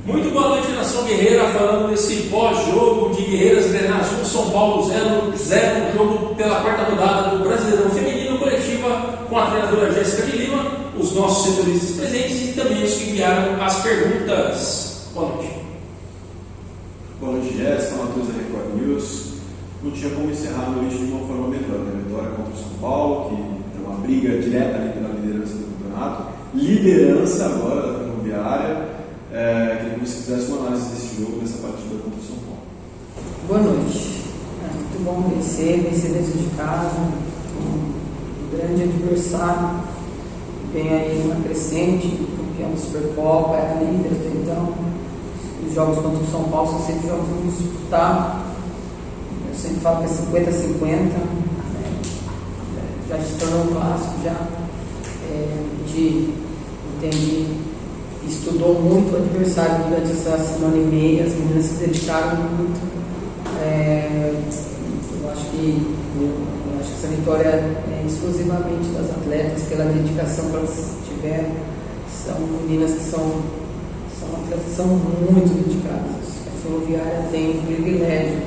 Muito boa noite, Nação Guerreira, falando desse pós-jogo de Guerreiras Grenás 1, São Paulo 0-0, jogo pela quarta rodada do Brasileirão Feminino Coletiva, com a treinadora Jéssica de Lima, os nossos setoristas presentes e também os que enviaram as perguntas. Boa noite. Boa noite, Jéssica, Matheus da Record News. Não tinha como encerrar a noite de uma forma melhor, né? Vitória contra o São Paulo, que é uma briga direta ali pela liderança do campeonato, liderança agora da Ferroviária. Queria que você fizesse uma análise desse jogo, dessa partida contra o São Paulo. Boa noite. É muito bom vencer dentro de casa, um grande adversário. Vem aí uma crescente, campeão da Supercopa, é a líder até então. Os jogos contra o São Paulo são sempre jogos muito disputados. Eu sempre falo que é 50-50. Já se tornou um clássico, já. A gente entende. Estudou muito o adversário durante essa semana e meia, as meninas se dedicaram muito. Eu acho que essa vitória é exclusivamente das atletas, pela dedicação que elas tiveram. São meninas que são atletas que são muito dedicadas. A Ferroviária tem um privilégio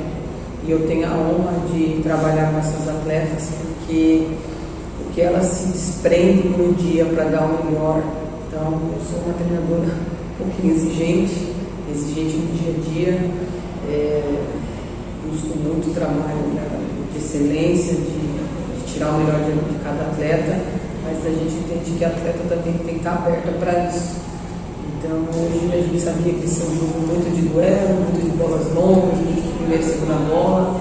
e eu tenho a honra de trabalhar com essas atletas porque elas se desprendem no dia para dar o melhor. Então, eu sou uma treinadora um pouquinho exigente no dia a dia, busco muito trabalho de excelência, de tirar o melhor de cada atleta, mas a gente entende que a atleta também tem que estar aberta para isso. Então, hoje a gente sabia que esse é um jogo muito de duelo, muito de bolas longas, muito de primeira e segunda bola,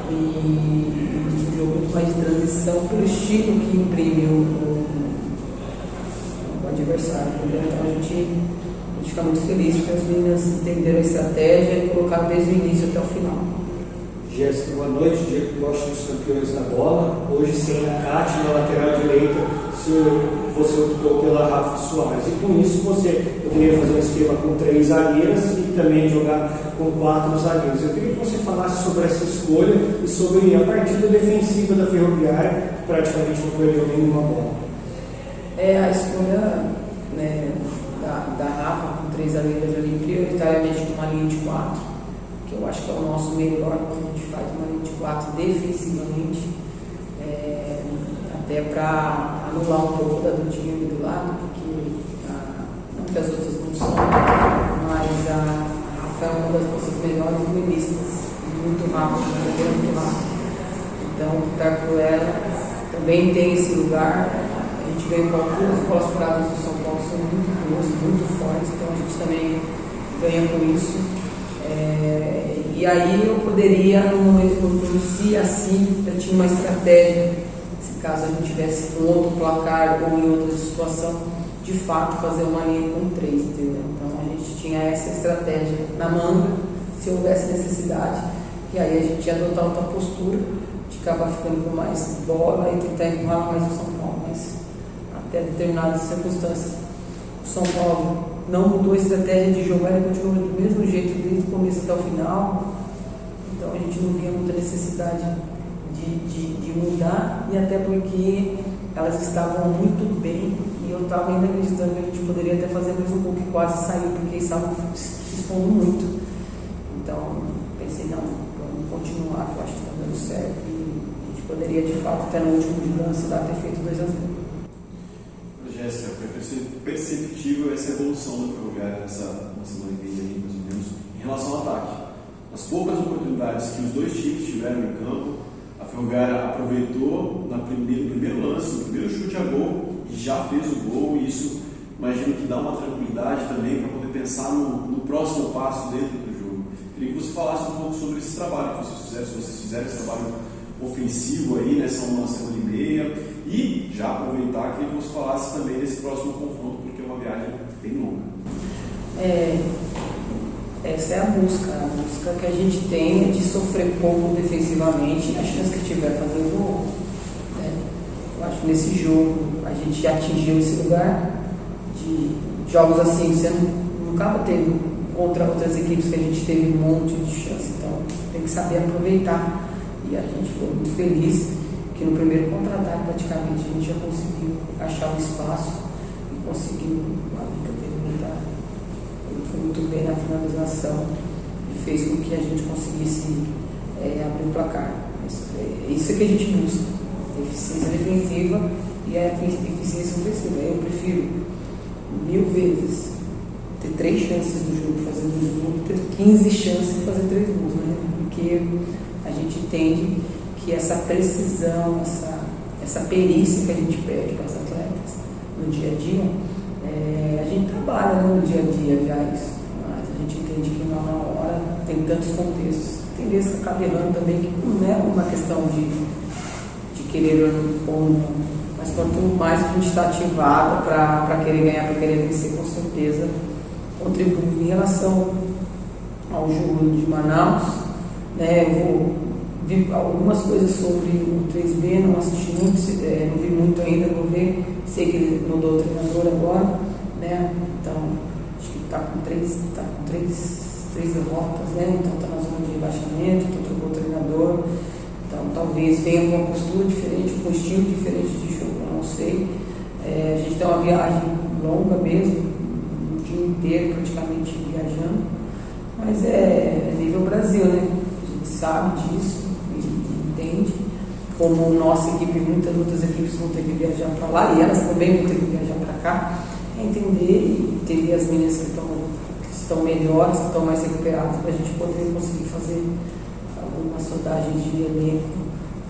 e um jogo muito mais de transição pelo estilo que imprime o adversário. Então a gente fica muito feliz porque as meninas entenderam a estratégia e colocaram desde o início até o final. Jéssica, boa noite, Diego Costa dos campeões da bola. Hoje sem a Cátia na lateral direita, você optou pela Rafa Soares. E com isso você poderia fazer um esquema com 3 zagueiras e também jogar com 4 zagueiros. Eu queria que você falasse sobre essa escolha e sobre a partida defensiva da Ferroviária, que praticamente não perdeu nenhuma bola. A escolha da Rafa com 3 zagueiras ali, prioritariamente com uma linha de 4, que eu acho que é o nosso melhor quando a gente faz uma linha de 4 defensivamente, até para anular um pouco da do time do lado, porque não que as outras não são, mas a Rafa é uma das nossas melhores duelistas, muito rápido, muito rápido. Então, estar com ela também tem esse lugar. A gente ganha com as bolas paradas do São Paulo, são muito boas, muito fortes, então a gente também ganha com isso. E aí eu poderia, no momento que eu conheci assim, eu tinha uma estratégia, se caso a gente tivesse com outro placar ou em outra situação, de fato fazer uma linha com 3, entendeu? Então a gente tinha essa estratégia na manga, se houvesse necessidade, e aí a gente ia adotar outra postura, de acabar ficando com mais bola e tentar empurrar mais o São Paulo, mas até determinadas circunstâncias. O São Paulo não mudou a estratégia de jogar, ele continuou do mesmo jeito desde o começo até o final. Então a gente não via muita necessidade de mudar, e até porque elas estavam muito bem e eu estava ainda acreditando que a gente poderia até fazer mais um pouco, que quase saiu, porque eles estavam se expondo muito. Então pensei, não, vamos continuar, que eu acho que está dando certo e a gente poderia de fato até no último de lance lá ter feito 2-0. Jéssica, foi perceptível essa evolução da Ferroviária nessa semana e meia, mais ou menos, em relação ao ataque. As poucas oportunidades que os dois times tiveram em campo, a Ferroviária aproveitou no primeiro lance, no primeiro chute a gol, e já fez o gol, e isso imagino que dá uma tranquilidade também para poder pensar no próximo passo dentro do jogo. Queria que você falasse um pouco sobre esse trabalho que vocês fizeram, se vocês fizeram esse trabalho ofensivo aí nessa uma semana e meia. E já aproveitar, queria que você falasse também desse próximo confronto, porque é uma viagem bem longa. Essa é a busca que a gente tem de sofrer pouco defensivamente, a chance que tiver fazer o gol. Eu acho que nesse jogo a gente já atingiu esse lugar de jogos assim, você não acaba tendo contra outras equipes que a gente teve um monte de chance, então tem que saber aproveitar. E a gente foi muito feliz que no primeiro contra-ataque praticamente a gente já conseguiu achar um espaço e conseguiu uma brincadeira militar. foi muito bem na finalização e fez com que a gente conseguisse abrir o placar. Isso é que a gente busca, eficiência defensiva e a eficiência ofensiva. Eu prefiro 1000 vezes ter 3 chances no jogo fazer 2 gols, ter 15 chances de fazer 3 gols, né? Porque a gente entende que essa precisão, essa perícia que a gente pede para os atletas no dia a dia, a gente trabalha, né, no dia a dia já isso, mas a gente entende que na hora tem tantos contextos. Tem vezes que acaba errando também, que não é uma questão de querer ou não, mas quanto mais a gente está ativado para querer ganhar, para querer vencer, com certeza contribui. Em relação ao jogo de Manaus, né, eu vi algumas coisas sobre o 3B, não assisti muito, não vi muito ainda, vou ver, sei que ele mudou o treinador agora, né, então acho que está com três derrotas, né, então está na zona de rebaixamento, então trocou o treinador, então talvez venha uma postura diferente, um estilo diferente de jogo, eu não sei. A gente tem uma viagem longa mesmo, um dia inteiro praticamente viajando, mas é nível Brasil, né, a gente sabe disso, entende, como nossa equipe, muitas outras equipes vão ter que viajar para lá e elas também vão ter que viajar para cá, entender as meninas que estão melhores, que estão mais recuperadas, para a gente poder conseguir fazer alguma sondagem de elenco,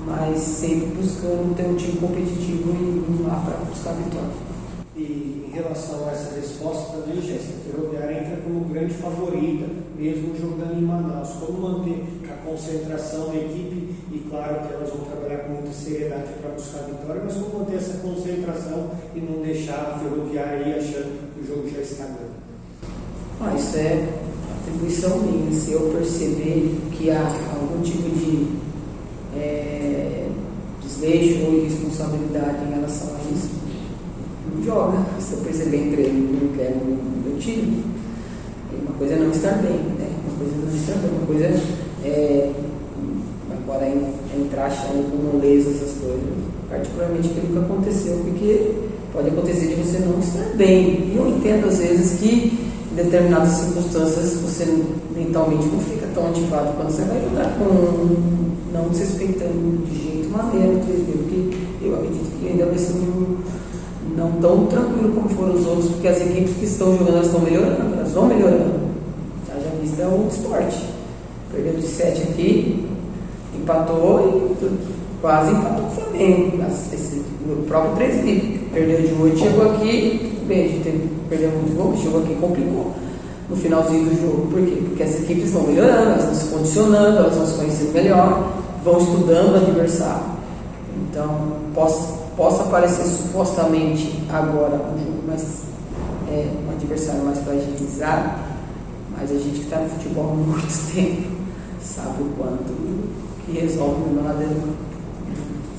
mas sempre buscando ter um time competitivo e ir lá para buscar a vitória. E em relação a essa resposta também, Jéssica, a Ferroviária entra como grande favorita, mesmo jogando em Manaus. Como manter a concentração da equipe, e claro que elas vão trabalhar com muita seriedade para buscar a vitória, mas como manter essa concentração e não deixar a Ferroviária aí achando que o jogo já está ganho? Isso é atribuição minha. Se eu perceber que há algum tipo de desleixo ou irresponsabilidade em relação a isso, não joga. Se eu perceber entre ele que não quer o meu time, uma coisa é não estar bem, né? Uma coisa é não estar bem, uma coisa agora entrar achando com moleza essas coisas, particularmente que nunca aconteceu, porque pode acontecer de você não estar bem. E eu entendo às vezes que em determinadas circunstâncias você mentalmente não fica tão ativado quando você vai jogar não desrespeitando de jeito maneiro, porque eu acredito que ainda vai ser não tão tranquilo como foram os outros, porque as equipes que estão jogando elas estão melhorando, elas vão melhorando. Já visto é o esporte. Perdeu de 7 aqui, empatou e quase empatou com o Flamengo. O próprio 3 perdeu de 8, chegou aqui, tudo bem, a gente perdeu muito gol, chegou aqui e complicou no finalzinho do jogo. Por quê? Porque as equipes vão melhorando, elas vão se condicionando, elas vão se conhecendo melhor, vão estudando o adversário. Então, possa parecer supostamente agora um jogo mais, um adversário mais fragilizado, mas a gente que está no futebol há muito tempo sabe o quanto que resolve uma ladeira,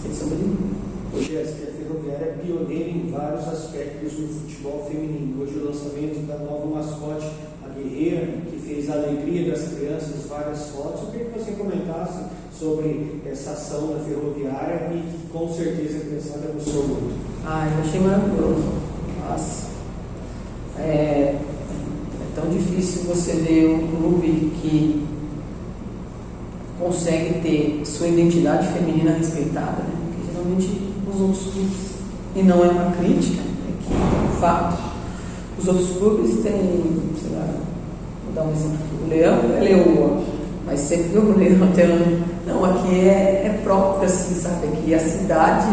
sem sombra de dúvida. Hoje a Ferroviária é pioneira em vários aspectos no futebol feminino. Hoje o lançamento da nova mascote, a Guerreira, que fez a alegria das crianças, várias fotos. Eu queria que você comentasse sobre essa ação da Ferroviária e que com certeza a criançada gostou muito. Eu achei maravilhoso. Nossa. É tão difícil você ver um clube que consegue ter sua identidade feminina respeitada, né? Porque geralmente os outros clubes, e não é uma crítica, é que é um fato, os outros clubes têm, sei lá, vou dar um exemplo, o Leão é Leoa, mas sempre o Leão tem não, aqui é próprio, assim, sabe, aqui é a cidade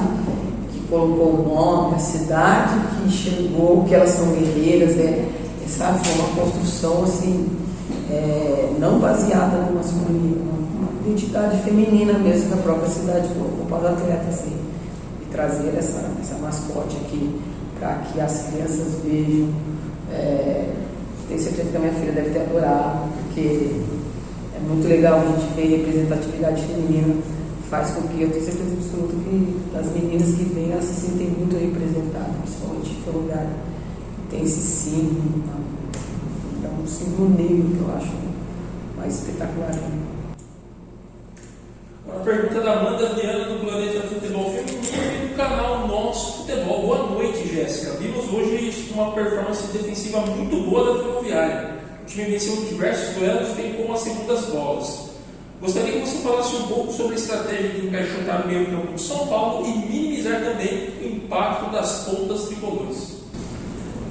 que colocou o nome, a cidade que enxergou que elas são guerreiras, sabe, foi uma construção assim, não baseada no masculino, uma identidade feminina mesmo da própria cidade colocou para os atletas, assim, e trazer essa mascote aqui para que as crianças vejam. Tenho certeza que a minha filha deve ter adorado, porque é muito legal a gente ver representatividade feminina, faz com que eu tenho certeza absoluta que as meninas que vêm elas se sentem muito representadas, principalmente pelo lugar. Tem esse símbolo, é um símbolo negro que eu acho mais espetacular. Uma pergunta da Amanda Viana do Planeta Futebol Feminino e do canal Nosso Futebol. Boa noite, Jéssica. Vimos hoje uma performance defensiva muito boa da Ferroviária. O time venceu diversos duelos, bem como as segundas bolas. Gostaria que você falasse um pouco sobre a estratégia de encaixotar o meio campo de São Paulo e minimizar também o impacto das pontas tricolores.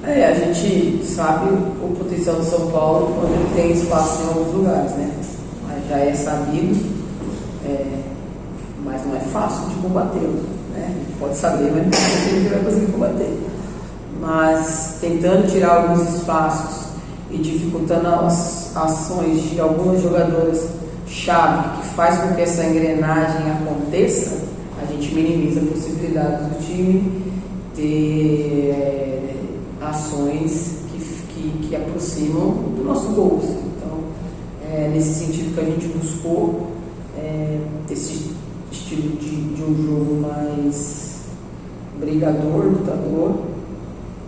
A gente sabe o potencial de São Paulo quando ele tem espaço em alguns lugares, né? Mas já é sabido, mas não é fácil de combatê-lo, né? A gente pode saber, mas não é que a gente vai conseguir combater. Mas tentando tirar alguns espaços e dificultando as ações de algumas jogadoras-chave que faz com que essa engrenagem aconteça, a gente minimiza a possibilidade do time ter ações que aproximam do nosso gol. Então, é nesse sentido que a gente buscou esse estilo de um jogo mais brigador, lutador,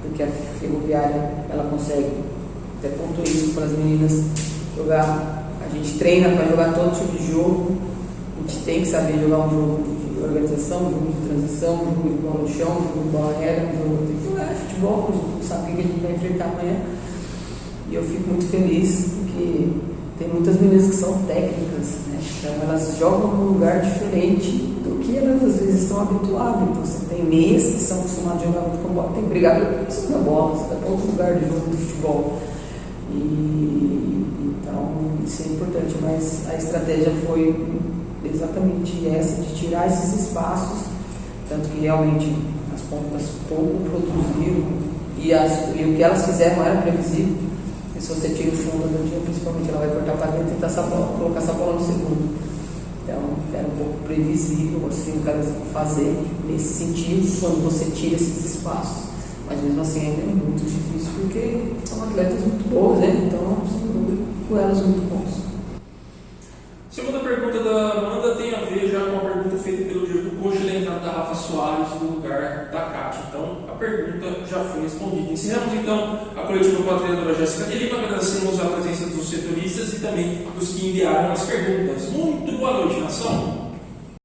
porque a Ferroviária ela consegue, até ponto isso para as meninas jogar. A gente treina para jogar todo tipo de jogo, a gente tem que saber jogar um jogo de organização, um jogo de transição, um jogo de bola no chão, um jogo de bola aérea, um jogo de futebol, a gente não sabe o que a gente vai enfrentar amanhã. E eu fico muito feliz porque tem muitas meninas que são técnicas, né? Então elas jogam num lugar diferente do que elas às vezes estão habituadas. Então você tem meias que são acostumadas a jogar muito com bola, tem que brigar por cima da bola, você vai para outro lugar de jogo de futebol. Então isso é importante, mas a estratégia foi exatamente essa, de tirar esses espaços, tanto que realmente as pontas pouco produziram e o que elas fizeram era previsível. E se você tira o fundo do dia, principalmente, ela vai cortar para dentro e tentar colocar essa bola no segundo. Então era um pouco previsível assim, o que elas vão fazer nesse sentido quando você tira esses espaços. Mas mesmo assim ainda é muito difícil porque são atletas muito boas, né? Então são duelos muito bons. Segunda pergunta da Amanda tem a ver já com a pergunta feita pelo Diego Coxa da entrada da Rafa Soares no lugar da Kátia. Então, a pergunta já foi respondida. Encerramos então a coletiva com a treinadora Jéssica de Lima. Agradecemos a presença dos setoristas e também dos que enviaram as perguntas. Muito boa noite, nação!